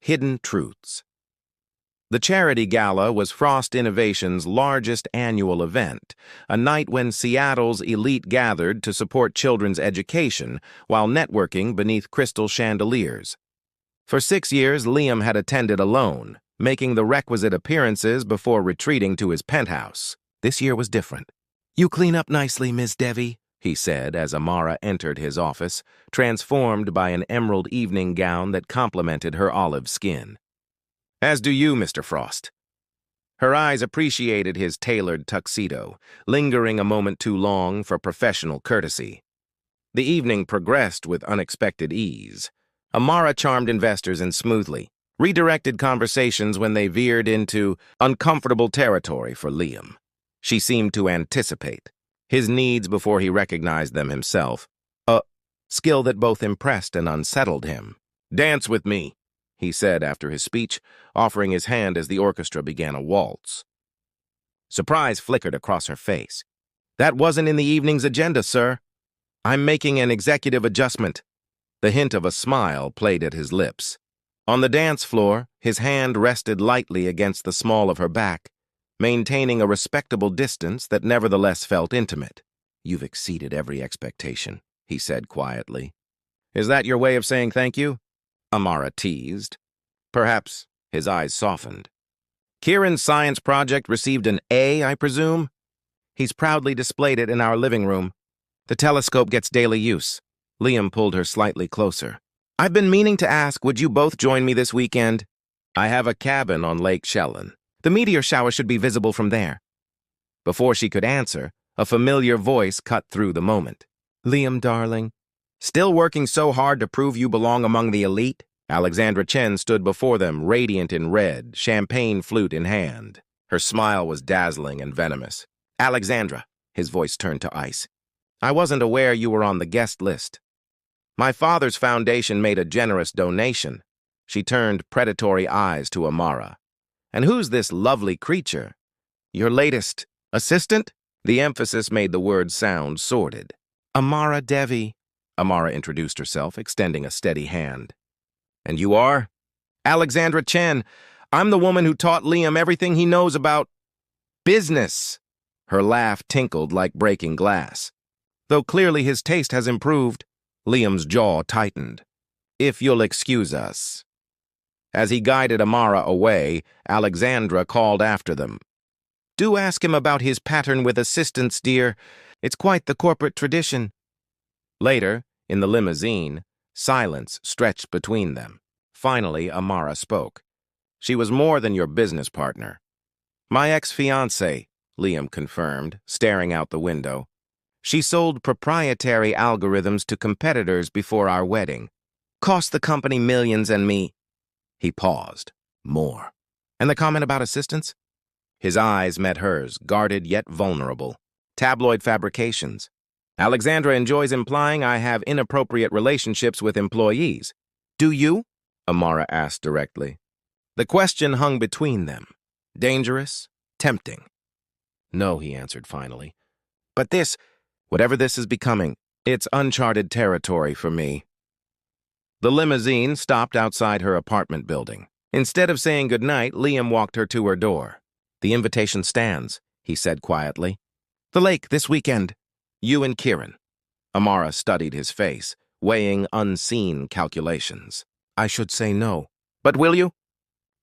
Hidden Truths. The charity gala was Frost Innovation's largest annual event, a night when Seattle's elite gathered to support children's education while networking beneath crystal chandeliers. For 6 years, Liam had attended alone, making the requisite appearances before retreating to his penthouse. This year was different. "You clean up nicely, Miss Devi," he said as Amara entered his office, transformed by an emerald evening gown that complemented her olive skin. "As do you, Mr. Frost." Her eyes appreciated his tailored tuxedo, lingering a moment too long for professional courtesy. The evening progressed with unexpected ease. Amara charmed investors in smoothly, redirected conversations when they veered into uncomfortable territory for Liam. She seemed to anticipate his needs before he recognized them himself, a skill that both impressed and unsettled him. "Dance with me," he said after his speech, offering his hand as the orchestra began a waltz. Surprise flickered across her face. "That wasn't in the evening's agenda, sir. I'm making an executive adjustment." The hint of a smile played at his lips. On the dance floor, his hand rested lightly against the small of her back, maintaining a respectable distance that nevertheless felt intimate. "You've exceeded every expectation," he said quietly. "Is that your way of saying thank you?" Amara teased. "Perhaps." His eyes softened. "Kieran's science project received an A, I presume?" "He's proudly displayed it in our living room. The telescope gets daily use." Liam pulled her slightly closer. "I've been meaning to ask, would you both join me this weekend? I have a cabin on Lake Shellen. The meteor shower should be visible from there." Before she could answer, a familiar voice cut through the moment. "Liam, darling, still working so hard to prove you belong among the elite?" Alexandra Chen stood before them, radiant in red, champagne flute in hand. Her smile was dazzling and venomous. "Alexandra," his voice turned to ice, "I wasn't aware you were on the guest list. My father's foundation made a generous donation." She turned predatory eyes to Amara. "And who's this lovely creature? Your latest assistant?" The emphasis made the words sound sordid. "Amara Devi," Amara introduced herself, extending a steady hand. "And you are?" "Alexandra Chen. I'm the woman who taught Liam everything he knows about business." Her laugh tinkled like breaking glass. "Though clearly his taste has improved." Liam's jaw tightened. "If you'll excuse us." As he guided Amara away, Alexandra called after them. "Do ask him about his pattern with assistants, dear. It's quite the corporate tradition." Later, in the limousine, silence stretched between them. Finally, Amara spoke. "She was more than your business partner." "My ex-fiancée," Liam confirmed, staring out the window. "She sold proprietary algorithms to competitors before our wedding. Cost the company millions and me—" He paused. "More." "And the comment about assistants?" His eyes met hers, guarded yet vulnerable. "Tabloid fabrications. Alexandra enjoys implying I have inappropriate relationships with employees." "Do you?" Amara asked directly. The question hung between them. Dangerous, tempting. "No," he answered finally. "But this, whatever this is becoming, it's uncharted territory for me." The limousine stopped outside her apartment building. Instead of saying goodnight, Liam walked her to her door. "The invitation stands," he said quietly. "The lake this weekend. You and Kieran." Amara studied his face, weighing unseen calculations. "I should say no. But will you?"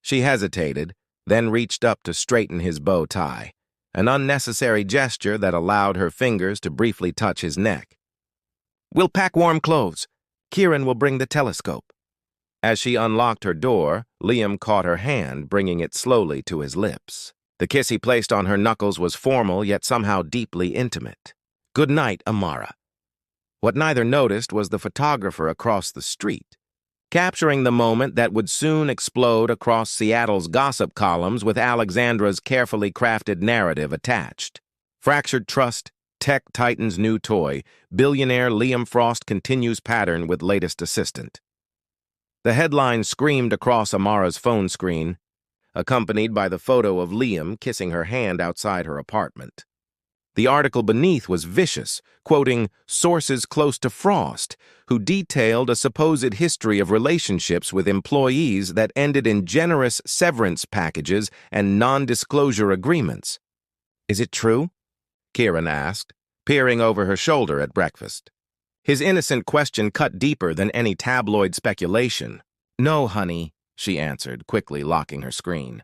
She hesitated, then reached up to straighten his bow tie, an unnecessary gesture that allowed her fingers to briefly touch his neck. "We'll pack warm clothes. Kieran will bring the telescope." As she unlocked her door, Liam caught her hand, bringing it slowly to his lips. The kiss he placed on her knuckles was formal, yet somehow deeply intimate. "Good night, Amara." What neither noticed was the photographer across the street, capturing the moment that would soon explode across Seattle's gossip columns with Alexandra's carefully crafted narrative attached. Fractured trust, tech titan's new toy, billionaire Liam Frost continues pattern with latest assistant. The headline screamed across Amara's phone screen, accompanied by the photo of Liam kissing her hand outside her apartment. The article beneath was vicious, quoting sources close to Frost, who detailed a supposed history of relationships with employees that ended in generous severance packages and non-disclosure agreements. "Is it true?" Kieran asked, peering over her shoulder at breakfast. His innocent question cut deeper than any tabloid speculation. "No, honey," she answered, quickly locking her screen.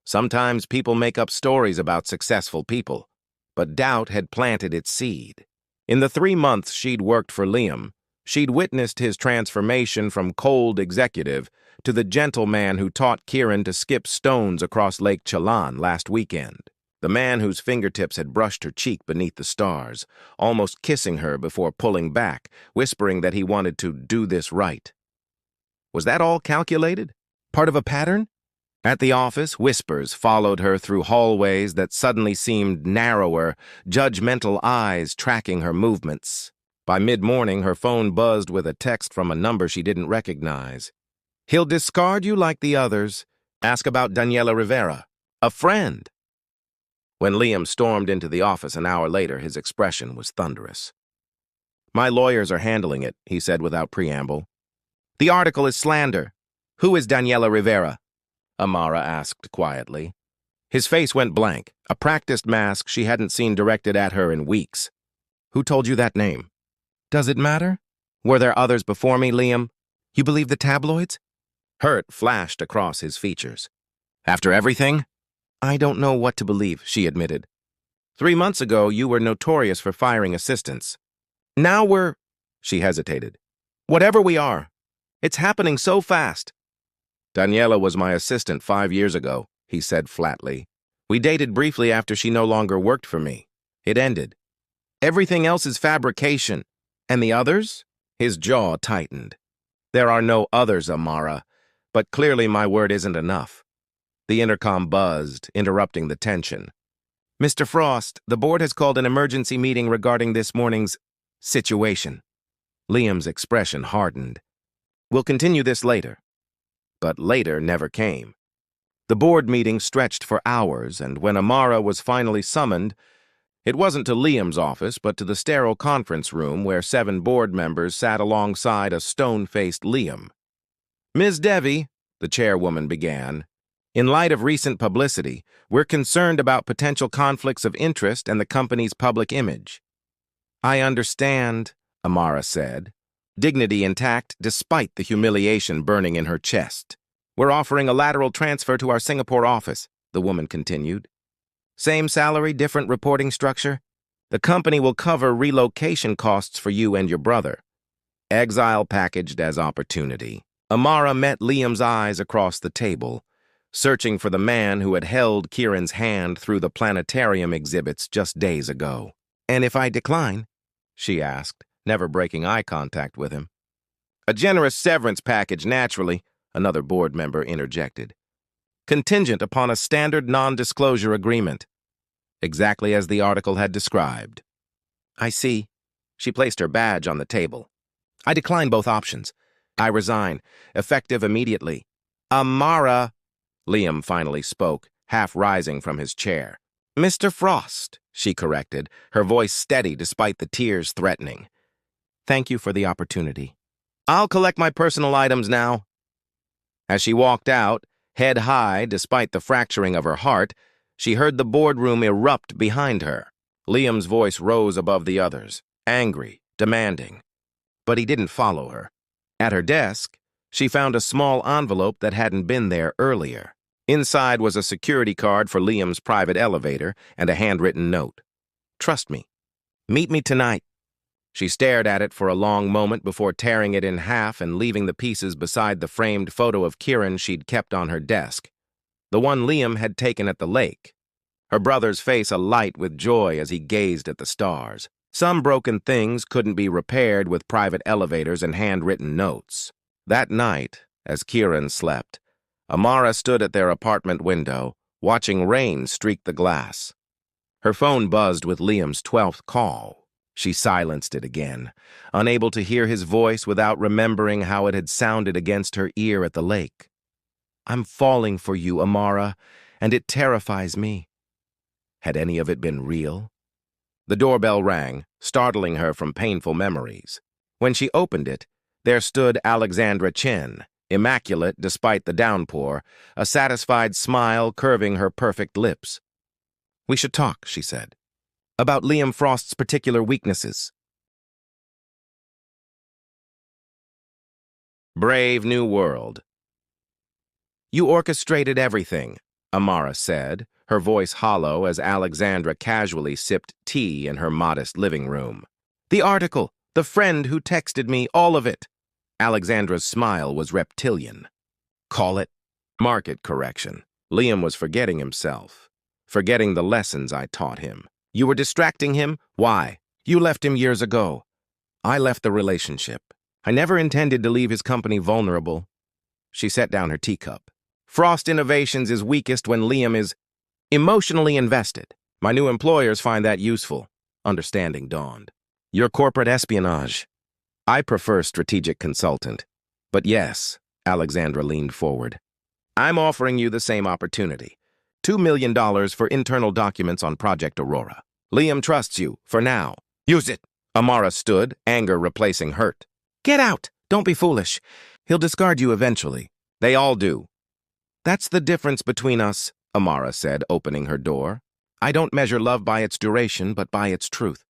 Sometimes people make up stories about successful people, but doubt had planted its seed. In the 3 months she'd worked for Liam, she'd witnessed his transformation from cold executive to the gentle man who taught Kieran to skip stones across Lake Chelan last weekend. The man whose fingertips had brushed her cheek beneath the stars, almost kissing her before pulling back, whispering that he wanted to do this right. Was that all calculated? Part of a pattern? At the office, whispers followed her through hallways that suddenly seemed narrower, judgmental eyes tracking her movements. By mid-morning, her phone buzzed with a text from a number she didn't recognize. "He'll discard you like the others. Ask about Daniela Rivera. A friend." When Liam stormed into the office an hour later, his expression was thunderous. "My lawyers are handling it," he said without preamble. "The article is slander. Who is Daniela Rivera?" Amara asked quietly. His face went blank, a practiced mask she hadn't seen directed at her in weeks. "Who told you that name?" "Does it matter? Were there others before me, Liam? You believe the tabloids?" Hurt flashed across his features. "After everything?" "I don't know what to believe," she admitted. 3 months ago, you were notorious for firing assistants. Now we're—" She hesitated. "Whatever we are, it's happening so fast." "Daniela was my assistant 5 years ago," he said flatly. "We dated briefly after she no longer worked for me. It ended. Everything else is fabrication. And the others?" His jaw tightened. "There are no others, Amara, but clearly my word isn't enough." The intercom buzzed, interrupting the tension. "Mr. Frost, the board has called an emergency meeting regarding this morning's situation." Liam's expression hardened. "We'll continue this later." But later never came. The board meeting stretched for hours, and when Amara was finally summoned, it wasn't to Liam's office, but to the sterile conference room where 7 board members sat alongside a stone-faced Liam. "Ms. Devi," the chairwoman began, "in light of recent publicity, we're concerned about potential conflicts of interest and the company's public image." "I understand," Amara said, dignity intact despite the humiliation burning in her chest. "We're offering a lateral transfer to our Singapore office," the woman continued. "Same salary, different reporting structure. The company will cover relocation costs for you and your brother. Exile packaged as opportunity." Amara met Liam's eyes across the table, searching for the man who had held Kieran's hand through the planetarium exhibits just days ago. "And if I decline?" she asked, never breaking eye contact with him. "A generous severance package, naturally," another board member interjected. "Contingent upon a standard non-disclosure agreement." Exactly as the article had described. "I see." She placed her badge on the table. "I decline both options. I resign, effective immediately." "Amara," Liam finally spoke, half rising from his chair. "Mr. Frost," she corrected, her voice steady despite the tears threatening. "Thank you for the opportunity. I'll collect my personal items now." As she walked out, head high despite the fracturing of her heart, she heard the boardroom erupt behind her. Liam's voice rose above the others, angry, demanding. But he didn't follow her. At her desk, she found a small envelope that hadn't been there earlier. Inside was a security card for Liam's private elevator and a handwritten note. "Trust me. Meet me tonight." She stared at it for a long moment before tearing it in half and leaving the pieces beside the framed photo of Kieran she'd kept on her desk, the one Liam had taken at the lake, her brother's face alight with joy as he gazed at the stars. Some broken things couldn't be repaired with private elevators and handwritten notes. That night, as Kieran slept, Amara stood at their apartment window, watching rain streak the glass. Her phone buzzed with Liam's 12th call. She silenced it again, unable to hear his voice without remembering how it had sounded against her ear at the lake. "I'm falling for you, Amara, and it terrifies me." Had any of it been real? The doorbell rang, startling her from painful memories. When she opened it, there stood Alexandra Chen, immaculate despite the downpour, a satisfied smile curving her perfect lips. "We should talk," she said, "about Liam Frost's particular weaknesses." Brave New World. "You orchestrated everything," Amara said, her voice hollow as Alexandra casually sipped tea in her modest living room. "The article, the friend who texted me, all of it." Alexandra's smile was reptilian. "Call it market correction." Liam was forgetting himself, forgetting the lessons I taught him. "You were distracting him? Why? You left him years ago." "I left the relationship. I never intended to leave his company vulnerable." She set down her teacup. "Frost Innovations is weakest when Liam is emotionally invested. My new employers find that useful." Understanding dawned. "Your corporate espionage." "I prefer strategic consultant." "But yes," Alexandra leaned forward. "I'm offering you the same opportunity. $2 million for internal documents on Project Aurora. Liam trusts you, for now. Use it." Amara stood, anger replacing hurt. "Get out! Don't be foolish. He'll discard you eventually. They all do." "That's the difference between us," Amara said, opening her door. "I don't measure love by its duration, but by its truth.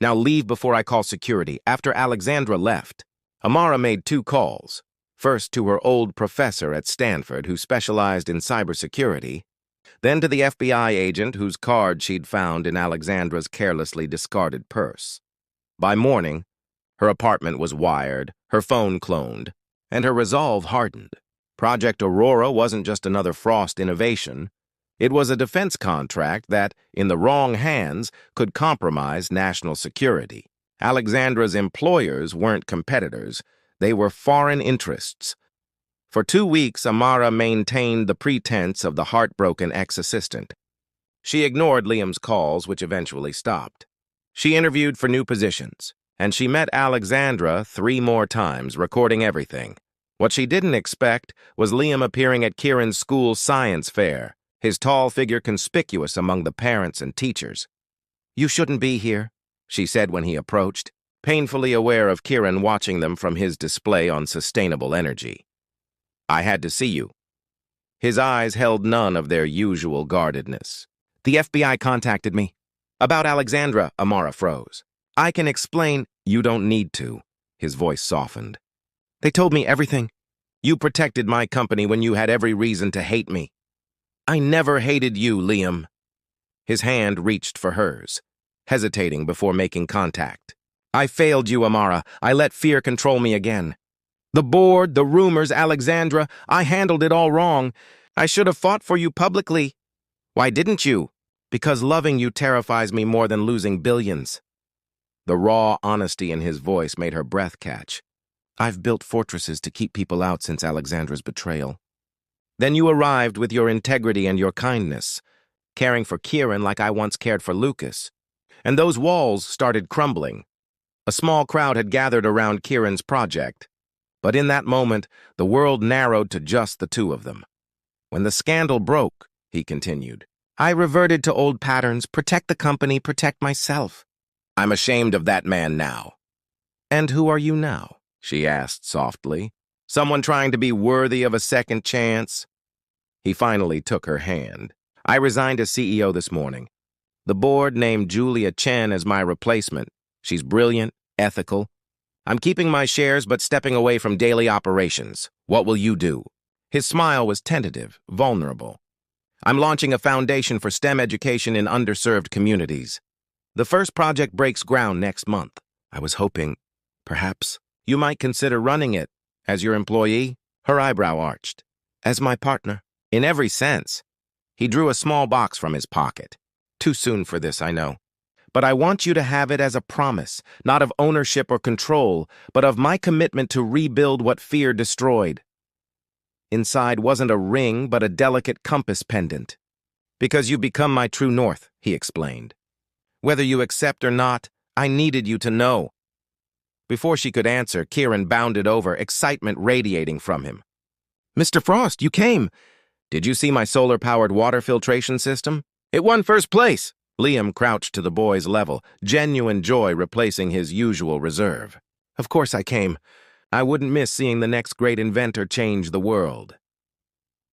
Now leave before I call security." After Alexandra left, Amara made 2 calls. First to her old professor at Stanford who specialized in cybersecurity, then to the FBI agent whose card she'd found in Alexandra's carelessly discarded purse. By morning, her apartment was wired, her phone cloned, and her resolve hardened. Project Aurora wasn't just another Frost innovation. It was a defense contract that, in the wrong hands, could compromise national security. Alexandra's employers weren't competitors. They were foreign interests. For 2 weeks, Amara maintained the pretense of the heartbroken ex-assistant. She ignored Liam's calls, which eventually stopped. She interviewed for new positions, and she met Alexandra 3 more times, recording everything. What she didn't expect was Liam appearing at Kieran's school science fair, his tall figure conspicuous among the parents and teachers. "You shouldn't be here," she said when he approached, painfully aware of Kieran watching them from his display on sustainable energy. "I had to see you." His eyes held none of their usual guardedness. "The FBI contacted me." "About Alexandra," Amara froze. "I can explain." "You don't need to." His voice softened. "They told me everything. You protected my company when you had every reason to hate me." "I never hated you, Liam." His hand reached for hers, hesitating before making contact. "I failed you, Amara. I let fear control me again. The board, the rumors, Alexandra, I handled it all wrong. I should have fought for you publicly." "Why didn't you?" "Because loving you terrifies me more than losing billions." The raw honesty in his voice made her breath catch. "I've built fortresses to keep people out since Alexandra's betrayal." "Then you arrived with your integrity and your kindness, caring for Kieran like I once cared for Lucas. And those walls started crumbling. A small crowd had gathered around Kieran's project. But in that moment, the world narrowed to just the 2 of them. When the scandal broke," he continued, "I reverted to old patterns, protect the company, protect myself. I'm ashamed of that man now." "And who are you now?" she asked softly. "Someone trying to be worthy of a second chance?" He finally took her hand. "I resigned as CEO this morning. The board named Julia Chen as my replacement. She's brilliant, ethical. I'm keeping my shares but stepping away from daily operations. What will you do?" His smile was tentative, vulnerable. "I'm launching a foundation for STEM education in underserved communities. The first project breaks ground next month. I was hoping, perhaps, you might consider running it as your employee." Her eyebrow arched. "As my partner." "In every sense." He drew a small box from his pocket. "Too soon for this, I know. But I want you to have it as a promise, not of ownership or control, but of my commitment to rebuild what fear destroyed." Inside wasn't a ring, but a delicate compass pendant. "Because you become my true north," he explained. "Whether you accept or not, I needed you to know." Before she could answer, Kieran bounded over, excitement radiating from him. "Mr. Frost, you came! Did you see my solar-powered water filtration system? It won first place." Liam crouched to the boy's level, genuine joy replacing his usual reserve. Of course I came. I wouldn't miss seeing the next great inventor change the world.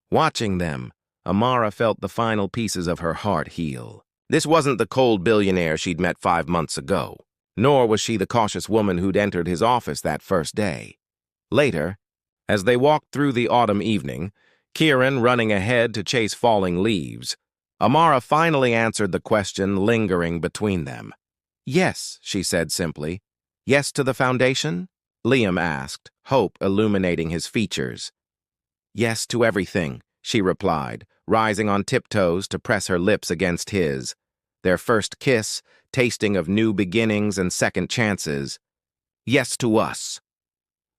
Watching them, Amara felt the final pieces of her heart heal. This wasn't the cold billionaire she'd met 5 months ago, nor was she the cautious woman who'd entered his office that first day. Later, as they walked through the autumn evening, Kieran running ahead to chase falling leaves, Amara finally answered the question lingering between them. Yes, she said simply. Yes to the foundation? Liam asked, hope illuminating his features. Yes to everything, she replied, rising on tiptoes to press her lips against his. Their first kiss, tasting of new beginnings and second chances. Yes to us.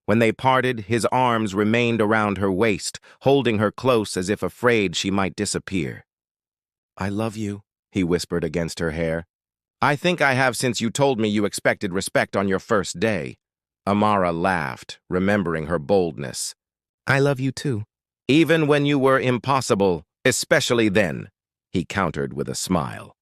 When they parted, his arms remained around her waist, holding her close as if afraid she might disappear. I love you, he whispered against her hair. I think I have since you told me you expected respect on your first day. Amara laughed, remembering her boldness. I love you too. Even when you were impossible, especially then, he countered with a smile.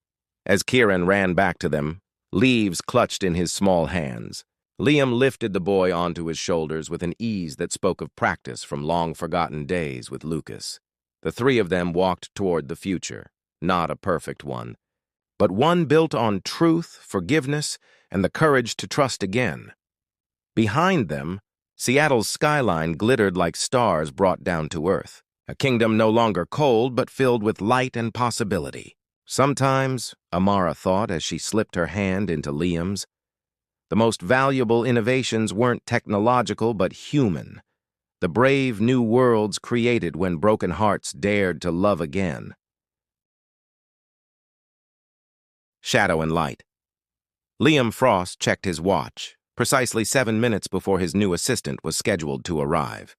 As Kieran ran back to them, leaves clutched in his small hands. Liam lifted the boy onto his shoulders with an ease that spoke of practice from long-forgotten days with Lucas. The three of them walked toward the future, not a perfect one, but one built on truth, forgiveness, and the courage to trust again. Behind them, Seattle's skyline glittered like stars brought down to earth, a kingdom no longer cold but filled with light and possibility. Sometimes, Amara thought as she slipped her hand into Liam's, the most valuable innovations weren't technological but human, the brave new worlds created when broken hearts dared to love again. Shadow and light. Liam Frost checked his watch, precisely 7 minutes before his new assistant was scheduled to arrive.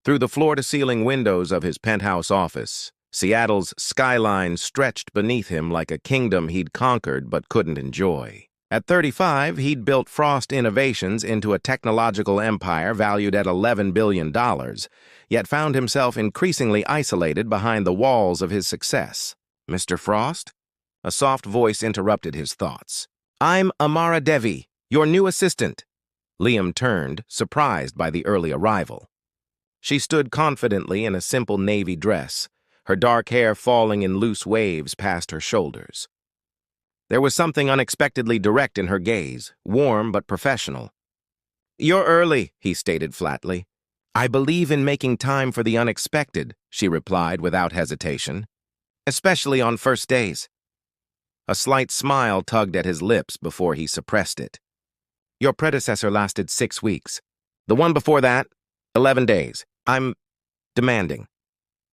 Through the floor-to-ceiling windows of his penthouse office, Seattle's skyline stretched beneath him like a kingdom he'd conquered but couldn't enjoy. At 35, he'd built Frost Innovations into a technological empire valued at $11 billion, yet found himself increasingly isolated behind the walls of his success. Mr. Frost? A soft voice interrupted his thoughts. I'm Amara Devi, your new assistant. Liam turned, surprised by the early arrival. She stood confidently in a simple navy dress, her dark hair falling in loose waves past her shoulders. There was something unexpectedly direct in her gaze, warm but professional. You're early, he stated flatly. I believe in making time for the unexpected, she replied without hesitation, especially on first days. A slight smile tugged at his lips before he suppressed it. Your predecessor lasted 6 weeks. The one before that, 11 days. I'm demanding.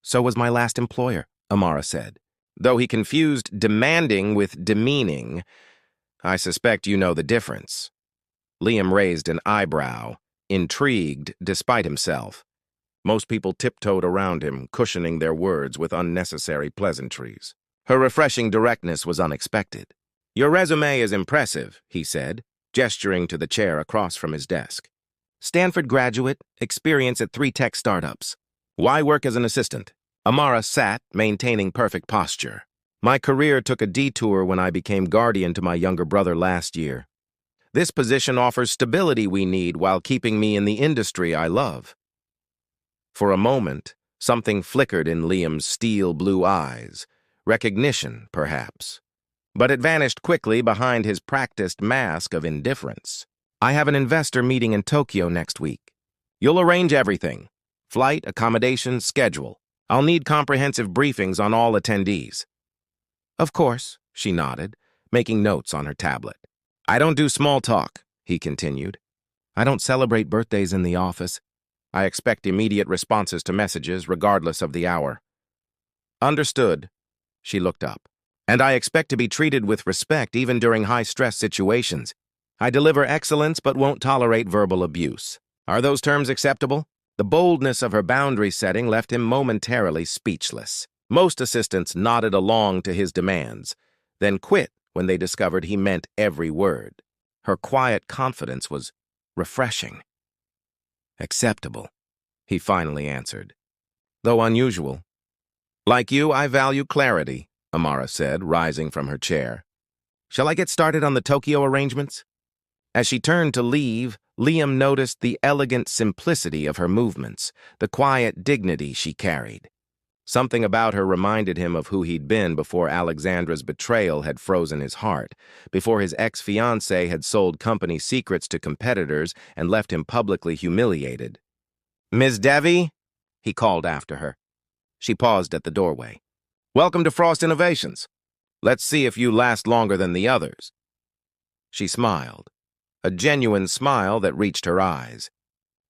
So was my last employer, Amara said. Though he confused demanding with demeaning, I suspect you know the difference. Liam raised an eyebrow, intrigued despite himself. Most people tiptoed around him, cushioning their words with unnecessary pleasantries. Her refreshing directness was unexpected. Your resume is impressive, he said, gesturing to the chair across from his desk. Stanford graduate, experience at 3 tech startups. Why work as an assistant? Amara sat, maintaining perfect posture. My career took a detour when I became guardian to my younger brother last year. This position offers stability we need while keeping me in the industry I love. For a moment, something flickered in Liam's steel blue eyes. Recognition, perhaps. But it vanished quickly behind his practiced mask of indifference. I have an investor meeting in Tokyo next week. You'll arrange everything. Flight, accommodation, schedule. I'll need comprehensive briefings on all attendees. Of course, she nodded, making notes on her tablet. I don't do small talk, he continued. I don't celebrate birthdays in the office. I expect immediate responses to messages, regardless of the hour. Understood. She looked up. And I expect to be treated with respect even during high-stress situations. I deliver excellence but won't tolerate verbal abuse. Are those terms acceptable? The boldness of her boundary setting left him momentarily speechless. Most assistants nodded along to his demands, then quit when they discovered he meant every word. Her quiet confidence was refreshing. Acceptable, he finally answered, though unusual. Like you, I value clarity, Amara said, rising from her chair. Shall I get started on the Tokyo arrangements? As she turned to leave, Liam noticed the elegant simplicity of her movements, the quiet dignity she carried. Something about her reminded him of who he'd been before Alexandra's betrayal had frozen his heart, before his ex-fiancée had sold company secrets to competitors and left him publicly humiliated. "Ms. Devi?" he called after her. She paused at the doorway. "Welcome to Frost Innovations. Let's see if you last longer than the others." She smiled, a genuine smile that reached her eyes.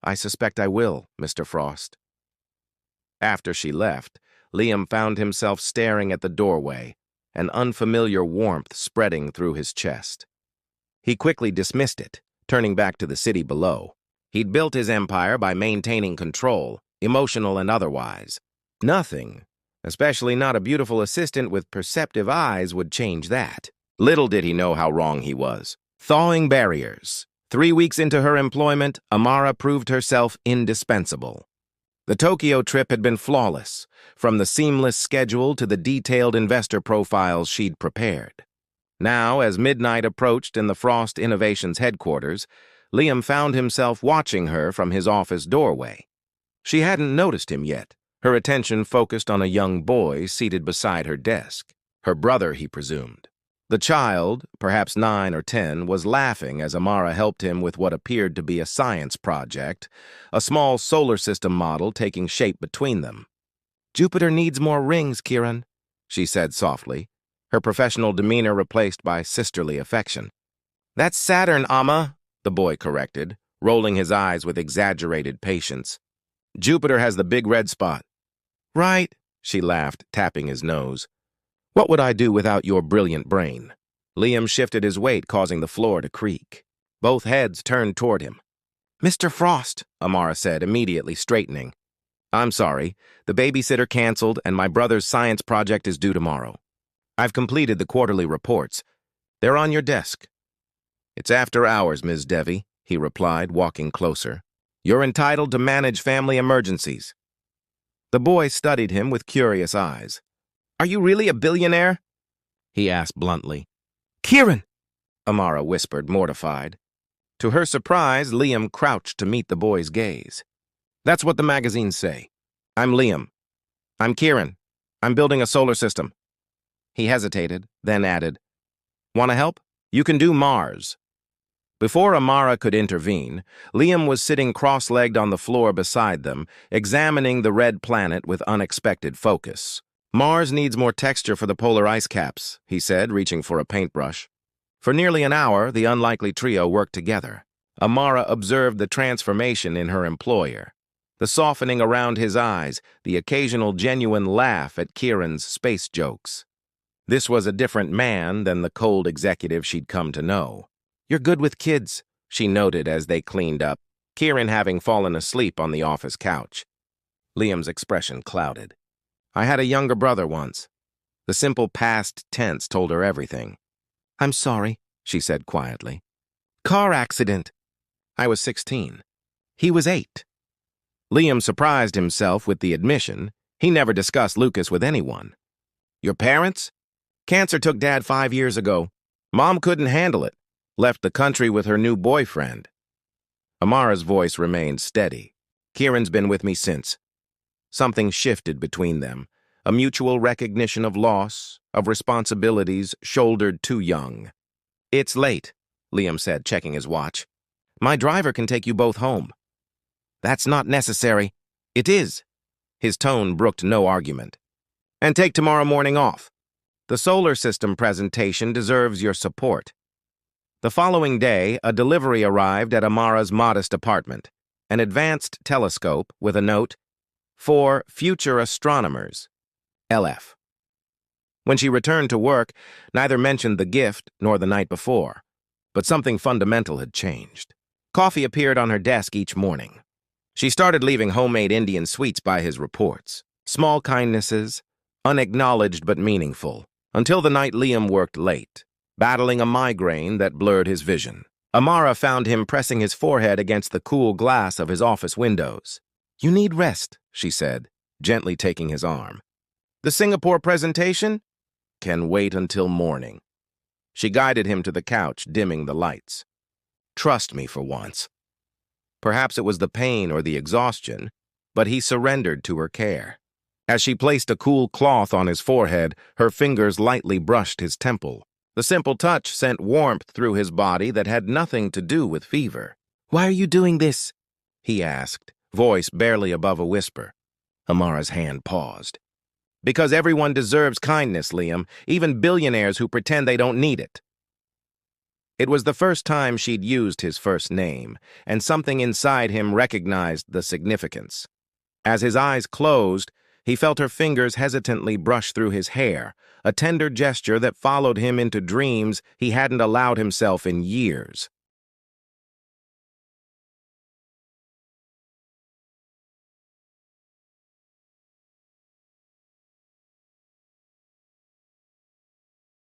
"I suspect I will, Mr. Frost." After she left, Liam found himself staring at the doorway, an unfamiliar warmth spreading through his chest. He quickly dismissed it, turning back to the city below. He'd built his empire by maintaining control, emotional and otherwise. Nothing, especially not a beautiful assistant with perceptive eyes, would change that. Little did he know how wrong he was. Thawing barriers. 3 weeks into her employment, Amara proved herself indispensable. The Tokyo trip had been flawless, from the seamless schedule to the detailed investor profiles she'd prepared. Now, as midnight approached in the Frost Innovations headquarters, Liam found himself watching her from his office doorway. She hadn't noticed him yet, her attention focused on a young boy seated beside her desk. Her brother, he presumed. The child, perhaps 9 or 10, was laughing as Amara helped him with what appeared to be a science project, a small solar system model taking shape between them. "Jupiter needs more rings, Kiran," she said softly, her professional demeanor replaced by sisterly affection. "That's Saturn, Amma," the boy corrected, rolling his eyes with exaggerated patience. "Jupiter has the big red spot." "Right," she laughed, tapping his nose. "What would I do without your brilliant brain?" Liam shifted his weight, causing the floor to creak. Both heads turned toward him. "Mr. Frost," Amara said, immediately straightening. "I'm sorry. The babysitter canceled, and my brother's science project is due tomorrow. I've completed the quarterly reports. They're on your desk." "It's after hours, Ms. Devi," he replied, walking closer. "You're entitled to manage family emergencies." The boy studied him with curious eyes. "Are you really a billionaire?" he asked bluntly. "Kiran!" Amara whispered, mortified. To her surprise, Liam crouched to meet the boy's gaze. "That's what the magazines say. I'm Liam. I'm Kiran. I'm building a solar system." He hesitated, then added, "Want to help? You can do Mars." Before Amara could intervene, Liam was sitting cross-legged on the floor beside them, examining the red planet with unexpected focus. "Mars needs more texture for the polar ice caps," he said, reaching for a paintbrush. For nearly an hour, the unlikely trio worked together. Amara observed the transformation in her employer, the softening around his eyes, the occasional genuine laugh at Kiran's space jokes. This was a different man than the cold executive she'd come to know. "You're good with kids," she noted as they cleaned up, Kiran having fallen asleep on the office couch. Liam's expression clouded. "I had a younger brother once." The simple past tense told her everything. "I'm sorry," she said quietly. "Car accident." "I was 16. He was 8. Liam surprised himself with the admission. He never discussed Lucas with anyone. "Your parents?" "Cancer took Dad 5 years ago. Mom couldn't handle it. Left the country with her new boyfriend." Amara's voice remained steady. "Kiran's been with me since." Something shifted between them, a mutual recognition of loss, of responsibilities shouldered too young. "It's late," Liam said, checking his watch. "My driver can take you both home." "That's not necessary." "It is." His tone brooked no argument. "And take tomorrow morning off. The solar system presentation deserves your support." The following day, a delivery arrived at Amara's modest apartment, an advanced telescope with a note, "For future astronomers, LF." When she returned to work, neither mentioned the gift nor the night before, but something fundamental had changed. Coffee appeared on her desk each morning. She started leaving homemade Indian sweets by his reports. Small kindnesses, unacknowledged but meaningful, until the night Liam worked late, battling a migraine that blurred his vision. Amara found him pressing his forehead against the cool glass of his office windows. "You need rest," she said, gently taking his arm. "The Singapore presentation?" "Can wait until morning." She guided him to the couch, dimming the lights. "Trust me for once." Perhaps it was the pain or the exhaustion, but he surrendered to her care. As she placed a cool cloth on his forehead, her fingers lightly brushed his temple. The simple touch sent warmth through his body that had nothing to do with fever. "Why are you doing this?" he asked, voice barely above a whisper. Amara's hand paused. "Because everyone deserves kindness, Liam, even billionaires who pretend they don't need it." It was the first time she'd used his first name, and something inside him recognized the significance. As his eyes closed, he felt her fingers hesitantly brush through his hair, a tender gesture that followed him into dreams he hadn't allowed himself in years.